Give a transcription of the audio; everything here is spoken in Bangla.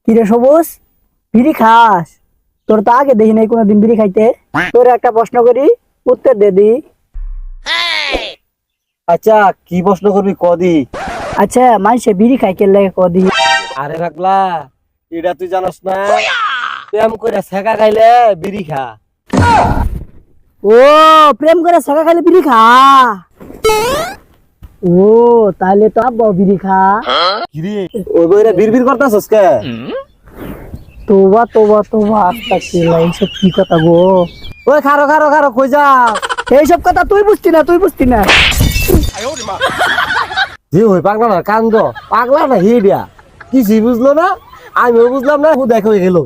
কিরে সবুজ, বিড়ি খাস? তোর তো আগে দেখি নাই কোনোদিন বিড়ি খাইতে। তোর একটা প্রশ্ন করি, উত্তর দে দি। আচ্ছা কি প্রশ্ন করবি কদি? আচ্ছা, মানুষে বিড়ি খাই কে লাগে কদি? আরে পাগলা, এটা তুই জানোস না? প্রেম করে ছেঁকা খাইলে বিড়ি খা। ও, প্রেম করে সাকা খাইলে বিড়ি খা? ও, তাহলে তো আব্বাও বিড়ি খা। কিরে ওই বইরা বিড়বিড় করতাছস কে? তোবা তোবা তোবা, আস্তাগফিরুল্লাহ, এইসব কি কথা গো? ওই খারো খারো খারো কই যা? এইসব কথা তুই বুঝতি না, তুই বুঝতি না। জি ওই পাগলা না কান্দ, পাগলা না হিডিয়া, কিছুই বুঝলো না, আমিও বুঝলাম না, ও দেখো গেল।